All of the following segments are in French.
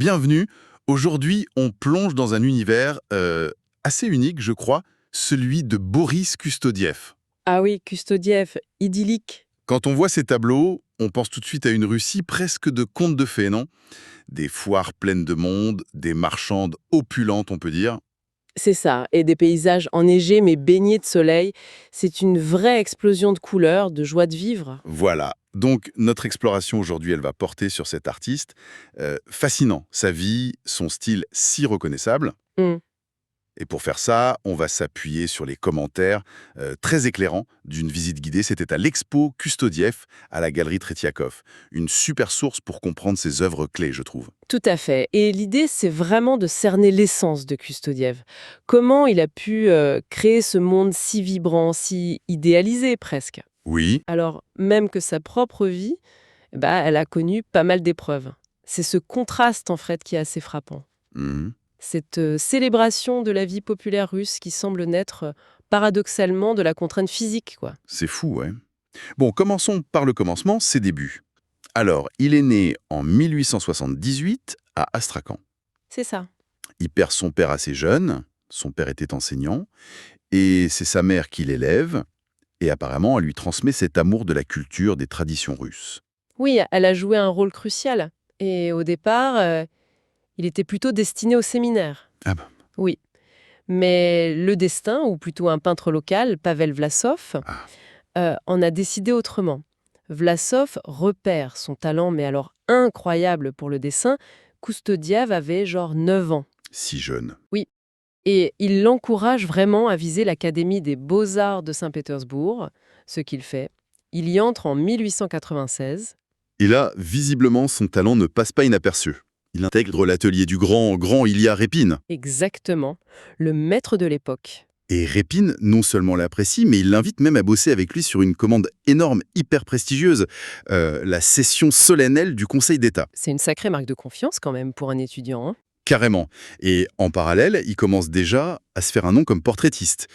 Bienvenue. Aujourd'hui, on plonge dans un univers assez unique, je crois, celui de Boris Kustodiev. Ah oui, Kustodiev, idyllique. Quand on voit ces tableaux, on pense tout de suite à une Russie presque de conte de fées, non? Des foires pleines de monde, des marchandes opulentes, on peut dire. C'est ça, et des paysages enneigés mais baignés de soleil. C'est une vraie explosion de couleurs, de joie de vivre. Voilà. Donc, notre exploration aujourd'hui, elle va porter sur cet artiste. Fascinant. Sa vie, son style si reconnaissable. Hmm. Et pour faire ça, on va s'appuyer sur les commentaires très éclairants d'une visite guidée. C'était à l'Expo Kustodiev à la Galerie Tretiakov. Une super source pour comprendre ses œuvres clés, je trouve. Tout à fait. Et l'idée, c'est vraiment de cerner l'essence de Kustodiev. Comment il a pu créer ce monde si vibrant, si idéalisé presque. Oui. Alors, même que sa propre vie, elle a connu pas mal d'épreuves. C'est ce contraste, en fait, qui est assez frappant. Mhm. Cette célébration de la vie populaire russe qui semble naître paradoxalement de la contrainte physique, quoi. C'est fou, ouais. Bon, commençons par le commencement, ses débuts. Alors, il est né en 1878 à Astrakhan. C'est ça. Il perd son père assez jeune, son père était enseignant, et c'est sa mère qui l'élève, et apparemment elle lui transmet cet amour de la culture, des traditions russes. Oui, elle a joué un rôle crucial. Et au départ, il était plutôt destiné au séminaire. Ah bah, Oui. Mais le destin, ou plutôt un peintre local, Pavel Vlasov, ah, en a décidé autrement. Vlasov repère son talent, mais alors incroyable pour le dessin. Kustodiev avait genre 9 ans. si jeune. Oui. Et il l'encourage vraiment à viser l'Académie des beaux-arts de Saint-Pétersbourg, ce qu'il fait. Il y entre en 1896. Et là, visiblement, son talent ne passe pas inaperçu. Il intègre l'atelier du grand Ilya Répine. Exactement, le maître de l'époque. Et Répine, non seulement l'apprécie, mais il l'invite même à bosser avec lui sur une commande énorme, hyper prestigieuse, la session solennelle du Conseil d'État. C'est une sacrée marque de confiance quand même pour un étudiant, hein. Carrément. Et en parallèle, il commence déjà à se faire un nom comme portraitiste.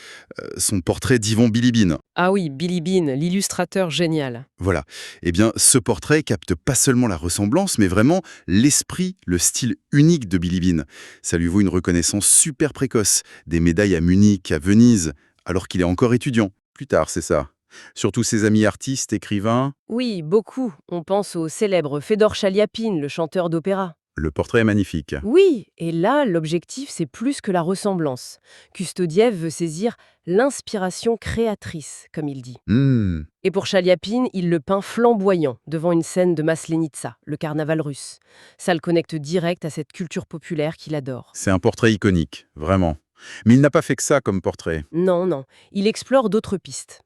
Son portrait d'Ivan Bilibine. Ah oui, Billy Bean, l'illustrateur génial. Voilà. Eh bien, ce portrait capte pas seulement la ressemblance, mais vraiment l'esprit, le style unique de Bilibine. Ça lui vaut une reconnaissance super précoce. Des médailles à Munich, à Venise, alors qu'il est encore étudiant. Plus tard, c'est ça. Surtout ses amis artistes, écrivains. Oui, beaucoup. On pense au célèbre Fedor Chaliapine, le chanteur d'opéra. Le portrait est magnifique. Oui, et là, l'objectif, c'est plus que la ressemblance. Kustodiev veut saisir l'inspiration créatrice, comme il dit. Hmm, Et pour Chaliapine, il le peint flamboyant devant une scène de Maslenitsa, le carnaval russe. Ça le connecte direct à cette culture populaire qu'il adore. c'est un portrait iconique, vraiment. Mais il n'a pas fait que ça comme portrait. Non, non, il explore d'autres pistes.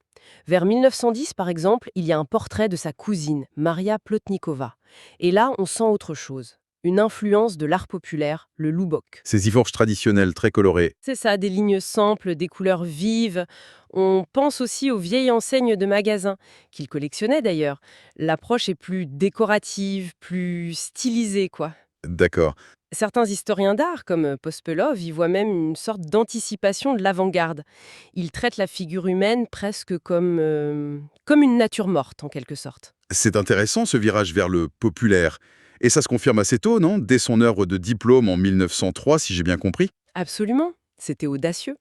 Vers 1910, par exemple, il y a un portrait de sa cousine, Maria Plotnikova. Et là, on sent autre chose. Une influence de l'art populaire, le loubok. Ces iforges traditionnels très colorés. C'est ça, des lignes simples, des couleurs vives. On pense aussi aux vieilles enseignes de magasins, qu'il collectionnait d'ailleurs. L'approche est plus décorative, plus stylisée, quoi. D'accord. Certains historiens d'art, comme Pospelov, y voient même une sorte d'anticipation de l'avant-garde. Ils traitent la figure humaine presque comme une nature morte, en quelque sorte. C'est intéressant ce virage vers le populaire. Et ça se confirme assez tôt, non? Dès son œuvre de diplôme en 1903, si j'ai bien compris. Absolument, c'était audacieux.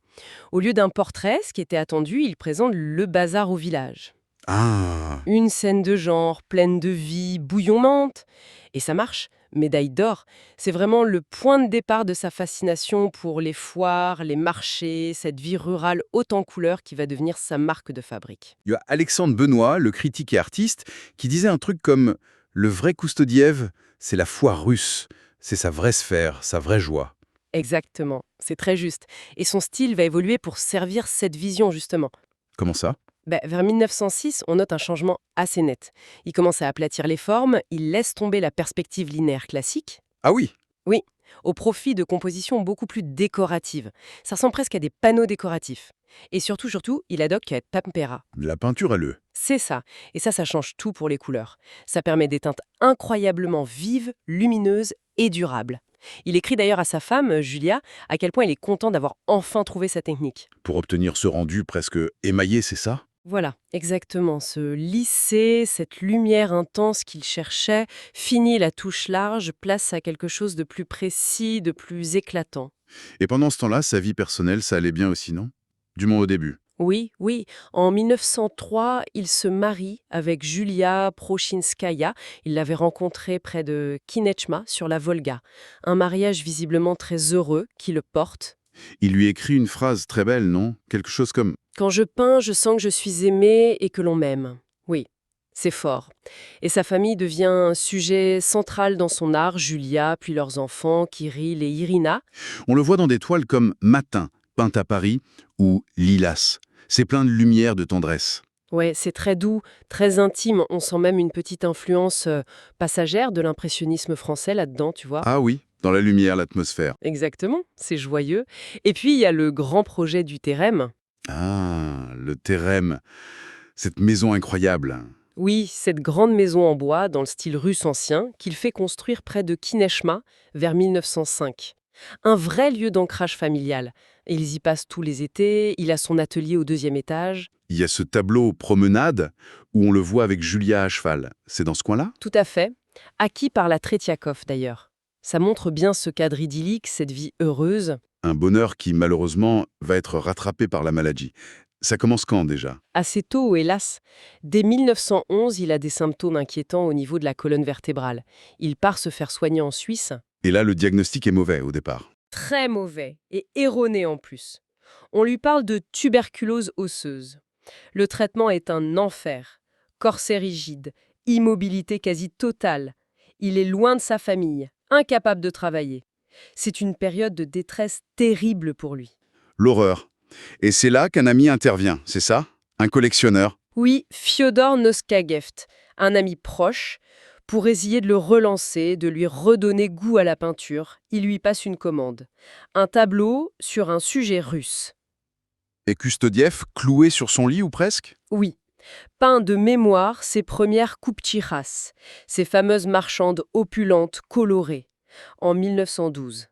Au lieu d'un portrait, ce qui était attendu, il présente le bazar au village. Ah, Une scène de genre, pleine de vie, bouillonnante. Et ça marche, médaille d'or. C'est vraiment le point de départ de sa fascination pour les foires, les marchés, cette vie rurale haute en couleurs qui va devenir sa marque de fabrique. il y a Alexandre Benoît, le critique et artiste, qui disait un truc comme «Le vrai Koustodiev, c'est la foire russe. C'est sa vraie sphère, sa vraie joie». Exactement, c'est très juste. Et son style va évoluer pour servir cette vision, justement. Comment ça? Vers 1906, on note un changement assez net. Il commence à aplatir les formes, il laisse tomber la perspective linéaire classique. Ah oui, Oui, au profit de compositions beaucoup plus décoratives. Ça ressemble presque à des panneaux décoratifs. Et surtout, il adopte tempera. la peinture à l'œil. C'est ça. Et ça change tout pour les couleurs. Ça permet des teintes incroyablement vives, lumineuses et durables. Il écrit d'ailleurs à sa femme, Julia, à quel point il est content d'avoir enfin trouvé sa technique. Pour obtenir ce rendu presque émaillé, c'est ça? Voilà, exactement. Ce lisser, cette lumière intense qu'il cherchait, finit la touche large, place à quelque chose de plus précis, de plus éclatant. Et pendant ce temps-là, sa vie personnelle, ça allait bien aussi, non? Du moins au début. Oui, oui. En 1903, il se marie avec Julia Prochinskaya. Il l'avait rencontrée près de Kinechma, sur la Volga. Un mariage visiblement très heureux qui le porte. Il lui écrit une phrase très belle, non? Quelque chose comme Quand je peins, je sens que je suis aimé et que l'on m'aime. Oui, c'est fort. Et sa famille devient un sujet central dans son art, Julia, puis leurs enfants, Kirill et Irina. On le voit dans des toiles comme Matin, peinte à Paris, ou Lilas. C'est plein de lumière, de tendresse. Ouais, c'est très doux, très intime. On sent même une petite influence passagère de l'impressionnisme français là-dedans, tu vois. Ah oui, dans la lumière, l'atmosphère. Exactement, c'est joyeux. Et puis, il y a le grand projet du Thérème. Ah, le Thérème, cette maison incroyable. Oui, cette grande maison en bois, dans le style russe ancien, qu'il fait construire près de Kinechma, vers 1905. Un vrai lieu d'ancrage familial. Ils y passent tous les étés, il a son atelier au deuxième étage. Il y a ce tableau Promenade où on le voit avec Julia à cheval. C'est dans ce coin-là? Tout à fait. Acquis par la Tretiakov d'ailleurs. Ça montre bien ce cadre idyllique, cette vie heureuse. Un bonheur qui, malheureusement, va être rattrapé par la maladie. Ça commence quand déjà? Assez tôt, hélas. Dès 1911, il a des symptômes inquiétants au niveau de la colonne vertébrale. Il part se faire soigner en Suisse. Et là, le diagnostic est mauvais au départ. Très mauvais, et erroné en plus. On lui parle de tuberculose osseuse. Le traitement est un enfer. Corset rigide, immobilité quasi totale. Il est loin de sa famille, incapable de travailler. C'est une période de détresse terrible pour lui. L'horreur. Et c'est là qu'un ami intervient, c'est ça? Un collectionneur. Oui, Fyodor Noskageft, un ami proche, pour essayer de le relancer, de lui redonner goût à la peinture, il lui passe une commande. Un tableau sur un sujet russe. Et Kustodiev, cloué sur son lit ou presque? Oui, peint de mémoire ses premières kupchiras, ces fameuses marchandes opulentes, colorées, en 1912.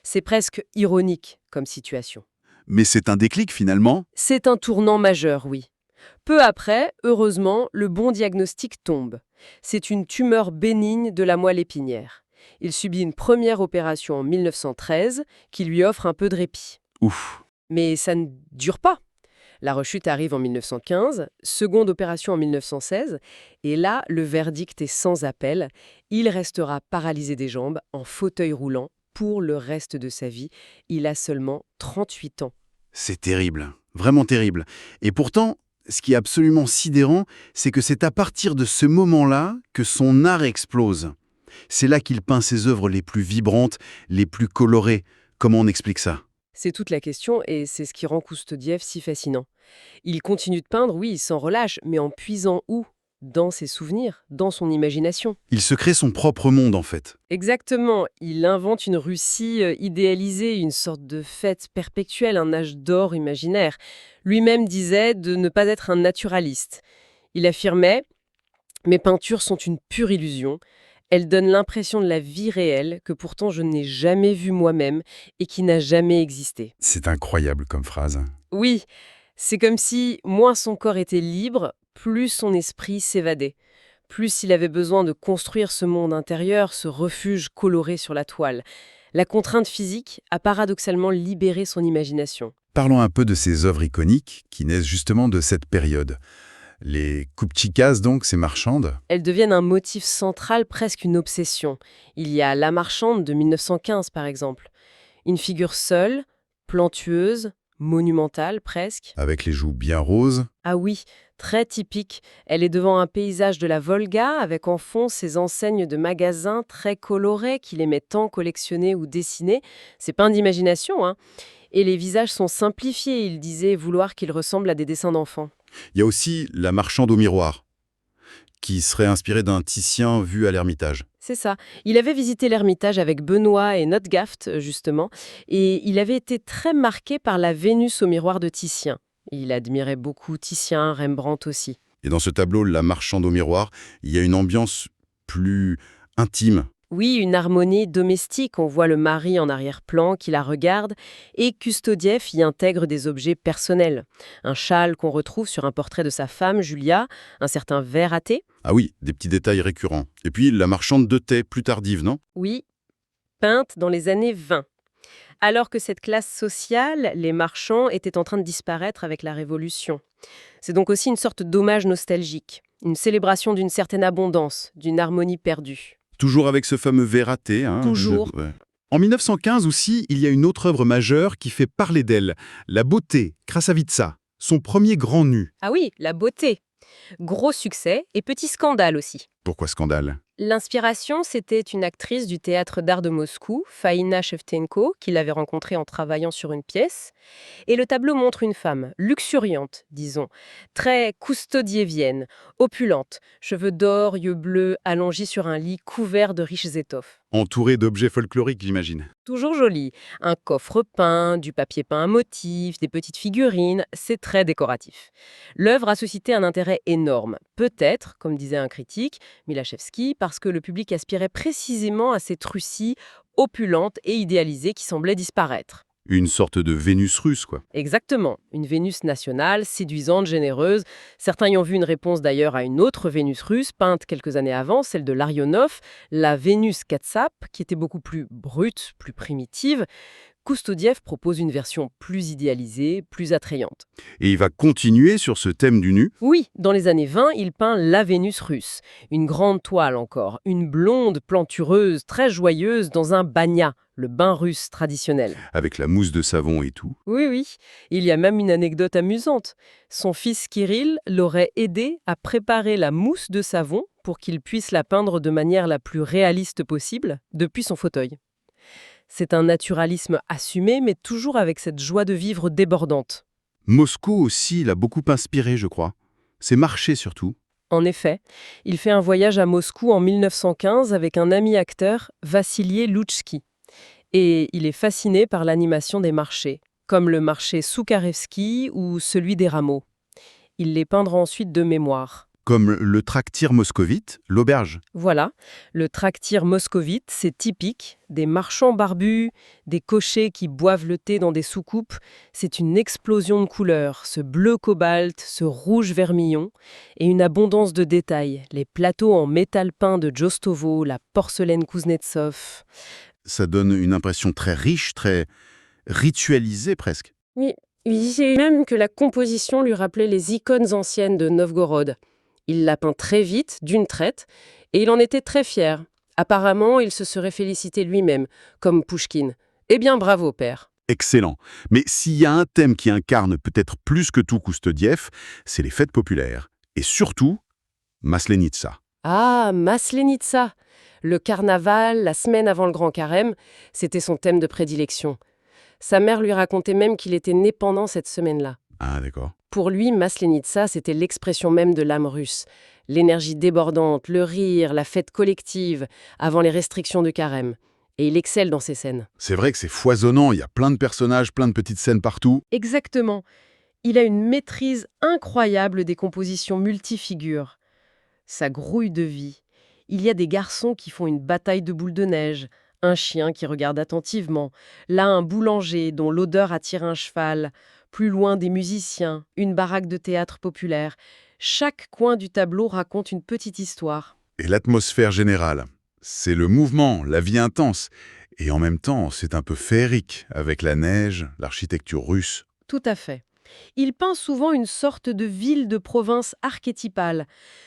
C'est presque ironique comme situation. Mais c'est un déclic finalement. C'est un tournant majeur, oui. Peu après, heureusement, le bon diagnostic tombe. C'est une tumeur bénigne de la moelle épinière. Il subit une première opération en 1913 qui lui offre un peu de répit. Ouf. Mais ça ne dure pas. La rechute arrive en 1915, seconde opération en 1916, et là, le verdict est sans appel. Il restera paralysé des jambes, en fauteuil roulant, pour le reste de sa vie. Il a seulement 38 ans. C'est terrible, vraiment terrible. Et pourtant, ce qui est absolument sidérant, c'est que c'est à partir de ce moment-là que son art explose. C'est là qu'il peint ses œuvres les plus vibrantes, les plus colorées. Comment on explique ça? C'est toute la question et c'est ce qui rend Koustodiev si fascinant. Il continue de peindre, oui, il s'en relâche, mais en puisant où? Dans ses souvenirs, dans son imagination. Il se crée son propre monde en fait. Exactement, il invente une Russie idéalisée, une sorte de fête perpétuelle, un âge d'or imaginaire. Lui-même disait de ne pas être un naturaliste. Il affirmait « Mes peintures sont une pure illusion. Elles donnent l'impression de la vie réelle que pourtant je n'ai jamais vue moi-même et qui n'a jamais existé. » C'est incroyable comme phrase. Oui, c'est comme si moins son corps était libre, plus son esprit s'évadait. Plus il avait besoin de construire ce monde intérieur, ce refuge coloré sur la toile. La contrainte physique a paradoxalement libéré son imagination. Parlons un peu de ces œuvres iconiques qui naissent justement de cette période. Les kupchikas, donc, ces marchandes. Elles deviennent un motif central, presque une obsession. Il y a La Marchande de 1915 par exemple. Une figure seule, plantueuse, monumentale presque. Avec les joues bien roses. Ah oui, très typique. Elle est devant un paysage de la Volga avec en fond ces enseignes de magasins très colorées qu'il aimait tant collectionner ou dessiner. C'est peint d'imagination, hein. Et les visages sont simplifiés, il disait vouloir qu'ils ressemblent à des dessins d'enfants. Il y a aussi La marchande au miroir, qui serait inspirée d'un Titien vu à l'Ermitage. C'est ça. Il avait visité l'Ermitage avec Benoît et Notgaft, justement, et il avait été très marqué par la Vénus au miroir de Titien. Il admirait beaucoup Titien, Rembrandt aussi. Et dans ce tableau, La marchande au miroir, il y a une ambiance plus intime. Oui, une harmonie domestique, on voit le mari en arrière-plan qui la regarde, et Kustodiev y intègre des objets personnels. Un châle qu'on retrouve sur un portrait de sa femme, Julia, un certain verre à thé. Ah oui, des petits détails récurrents. Et puis la marchande de thé, plus tardive, non? Oui, peinte dans les années 20. Alors que cette classe sociale, les marchands, étaient en train de disparaître avec la Révolution. C'est donc aussi une sorte d'hommage nostalgique, une célébration d'une certaine abondance, d'une harmonie perdue. Toujours avec ce fameux verre à thé, hein, Toujours. ouais. En 1915 aussi, il y a une autre œuvre majeure qui fait parler d'elle, La beauté, Krasavitsa, son premier grand nu. Ah oui, la beauté. Gros succès et petit scandale aussi. Pourquoi scandale? L'inspiration, c'était une actrice du théâtre d'art de Moscou, Faïna Shevchenko, qu'il avait rencontrée en travaillant sur une pièce. Et le tableau montre une femme, luxuriante, disons, très coustodievienne, opulente, cheveux d'or, yeux bleus, allongée sur un lit couvert de riches étoffes. Entourée d'objets folkloriques, j'imagine. Toujours joli. Un coffre peint, du papier peint à motifs, des petites figurines, c'est très décoratif. L'œuvre a suscité un intérêt énorme. Peut-être, comme disait un critique, Milachevski, parce que le public aspirait précisément à cette Russie opulente et idéalisée qui semblait disparaître. Une sorte de Vénus russe, quoi. Exactement, une Vénus nationale, séduisante, généreuse. Certains y ont vu une réponse d'ailleurs à une autre Vénus russe, peinte quelques années avant, celle de Larionov, la Vénus Katsap, qui était beaucoup plus brute, plus primitive. Koustodiev propose une version plus idéalisée, plus attrayante. Et il va continuer sur ce thème du nu, Oui, dans les années 20, il peint la Vénus russe. Une grande toile encore, une blonde plantureuse, très joyeuse, dans un banya, le bain russe traditionnel. avec la mousse de savon et tout. Oui, oui. Il y a même une anecdote amusante. Son fils Kirill l'aurait aidé à préparer la mousse de savon pour qu'il puisse la peindre de manière la plus réaliste possible depuis son fauteuil. C'est un naturalisme assumé, mais toujours avec cette joie de vivre débordante. Moscou aussi l'a beaucoup inspiré, je crois. Ses marchés surtout. En effet, il fait un voyage à Moscou en 1915 avec un ami acteur, Vassiliy Louchki. Et il est fasciné par l'animation des marchés, comme le marché Soukharevski ou celui des rameaux. Il les peindra ensuite de mémoire. Comme le tractir moscovite, l'auberge. Voilà, le tractir moscovite, c'est typique. Des marchands barbus, des cochers qui boivent le thé dans des soucoupes. C'est une explosion de couleurs, ce bleu cobalt, ce rouge vermillon, et une abondance de détails. Les plateaux en métal peint de Jostovo, la porcelaine Kuznetsov. Ça donne une impression très riche, très ritualisée presque. Oui, il disait même que la composition lui rappelait les icônes anciennes de Novgorod. Il l'a peint très vite, d'une traite, et il en était très fier. Apparemment, il se serait félicité lui-même, comme Pouchkine. Eh bien, bravo, père. Excellent. Mais s'il y a un thème qui incarne peut-être plus que tout Koustodiev, c'est les fêtes populaires. Et surtout, Maslenitsa. Ah, Maslenitsa. Le carnaval, la semaine avant le Grand Carême, c'était son thème de prédilection. Sa mère lui racontait même qu'il était né pendant cette semaine-là. Ah, d'accord. Pour lui, Maslenitsa, c'était l'expression même de l'âme russe. L'énergie débordante, le rire, la fête collective, avant les restrictions du carême. Et il excelle dans ces scènes. C'est vrai que c'est foisonnant, il y a plein de personnages, plein de petites scènes partout. Exactement. Il a une maîtrise incroyable des compositions multifigures. Ça grouille de vie. Il y a des garçons qui font une bataille de boules de neige, un chien qui regarde attentivement, là un boulanger dont l'odeur attire un cheval, plus loin des musiciens, une baraque de théâtre populaire. Chaque coin du tableau raconte une petite histoire. Et l'atmosphère générale, c'est le mouvement, la vie intense. Et en même temps, c'est un peu féerique, avec la neige, l'architecture russe. Tout à fait. Il peint souvent une sorte de ville de province archétypale.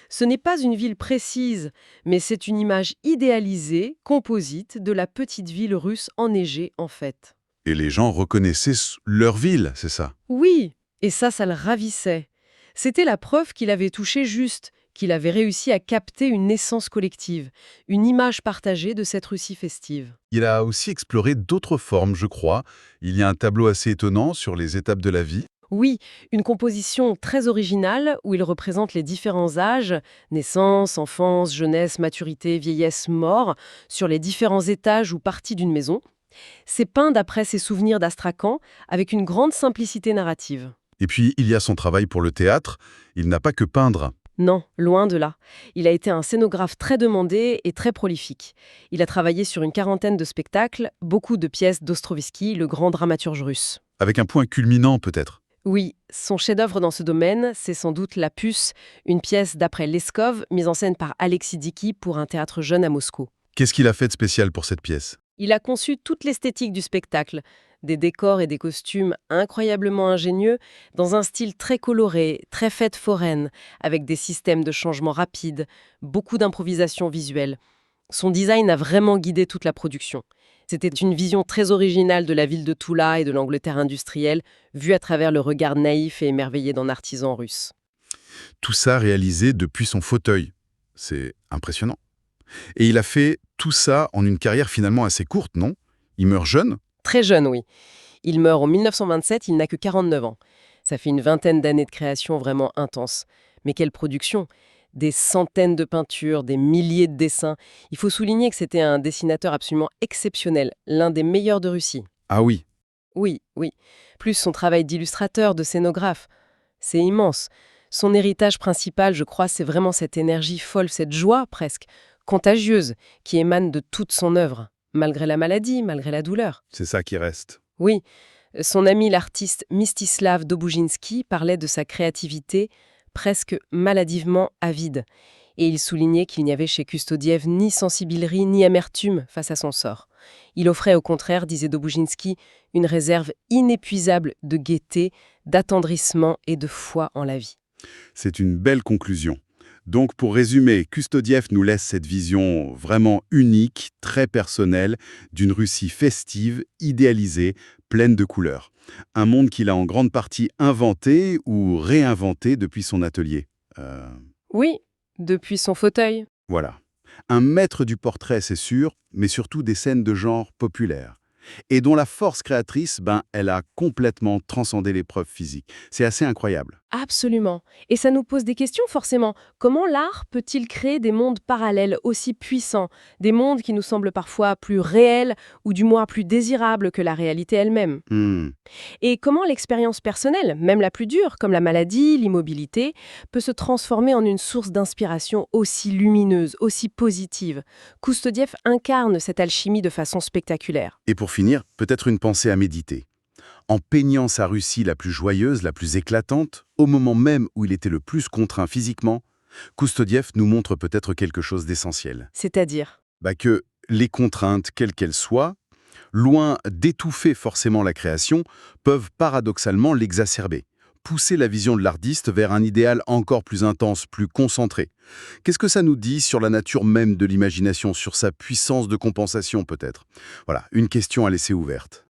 Ce n'est pas une ville précise, mais c'est une image idéalisée, composite, de la petite ville russe enneigée en fait. Et les gens reconnaissaient leur ville, c'est ça? Oui, et ça le ravissait. C'était la preuve qu'il avait touché juste, qu'il avait réussi à capter une essence collective, une image partagée de cette Russie festive. Il a aussi exploré d'autres formes, je crois. Il y a un tableau assez étonnant sur les étapes de la vie. Oui, une composition très originale où il représente les différents âges, naissance, enfance, jeunesse, maturité, vieillesse, mort, sur les différents étages ou parties d'une maison. C'est peint d'après ses souvenirs d'Astrakhan, avec une grande simplicité narrative. Et puis, il y a son travail pour le théâtre. Il n'a pas que peindre. Non, loin de là. Il a été un scénographe très demandé et très prolifique. Il a travaillé sur une quarantaine de spectacles, beaucoup de pièces d'Ostrovsky, le grand dramaturge russe. Avec un point culminant peut-être. Oui, son chef-d'œuvre dans ce domaine, c'est sans doute La Puce, une pièce d'après Leskov, mise en scène par Alexis Dicky pour un théâtre jeune à Moscou. Qu'est-ce qu'il a fait de spécial pour cette pièce? Il a conçu toute l'esthétique du spectacle, des décors et des costumes incroyablement ingénieux, dans un style très coloré, très fête foraine, avec des systèmes de changement rapides, beaucoup d'improvisation visuelle. Son design a vraiment guidé toute la production. C'était une vision très originale de la ville de Toula et de l'Angleterre industrielle, vue à travers le regard naïf et émerveillé d'un artisan russe. Tout ça réalisé depuis son fauteuil. C'est impressionnant. Et il a fait tout ça en une carrière finalement assez courte, non? Il meurt jeune? Très jeune, oui. Il meurt en 1927, il n'a que 49 ans. Ça fait une vingtaine d'années de création vraiment intense. Mais quelle production! Des centaines de peintures, des milliers de dessins. Il faut souligner que c'était un dessinateur absolument exceptionnel, l'un des meilleurs de Russie. Ah oui, Oui, oui. Plus son travail d'illustrateur, de scénographe. C'est immense. Son héritage principal, je crois, c'est vraiment cette énergie folle, cette joie presque, contagieuse, qui émane de toute son œuvre, malgré la maladie, malgré la douleur. c'est ça qui reste. Oui, son ami l'artiste Mstislav Dobouginski parlait de sa créativité presque maladivement avide. Et il soulignait qu'il n'y avait chez Kustodiev ni sensiblerie ni amertume face à son sort. Il offrait au contraire, disait Dobouginski, une réserve inépuisable de gaieté, d'attendrissement et de foi en la vie. C'est une belle conclusion. Donc pour résumer, Kustodiev nous laisse cette vision vraiment unique, très personnelle, d'une Russie festive, idéalisée, pleine de couleurs. Un monde qu'il a en grande partie inventé ou réinventé depuis son atelier. Oui, depuis son fauteuil. Voilà. Un maître du portrait, c'est sûr, mais surtout des scènes de genre populaires. Et dont la force créatrice, elle a complètement transcendé l'épreuve physique. C'est assez incroyable. Absolument. Et ça nous pose des questions forcément. Comment l'art peut-il créer des mondes parallèles aussi puissants, des mondes qui nous semblent parfois plus réels ou du moins plus désirables que la réalité elle-même? Hmm. Et comment l'expérience personnelle, même la plus dure, comme la maladie, l'immobilité, peut se transformer en une source d'inspiration aussi lumineuse, aussi positive? Kustodiev incarne cette alchimie de façon spectaculaire. Et pour finir, peut-être une pensée à méditer. En peignant sa Russie la plus joyeuse, la plus éclatante, au moment même où il était le plus contraint physiquement, Kustodiev nous montre peut-être quelque chose d'essentiel. C'est-à-dire? Que les contraintes, quelles qu'elles soient, loin d'étouffer forcément la création, peuvent paradoxalement l'exacerber, pousser la vision de l'artiste vers un idéal encore plus intense, plus concentré. Qu'est-ce que ça nous dit sur la nature même de l'imagination, sur sa puissance de compensation peut-être? Voilà, une question à laisser ouverte.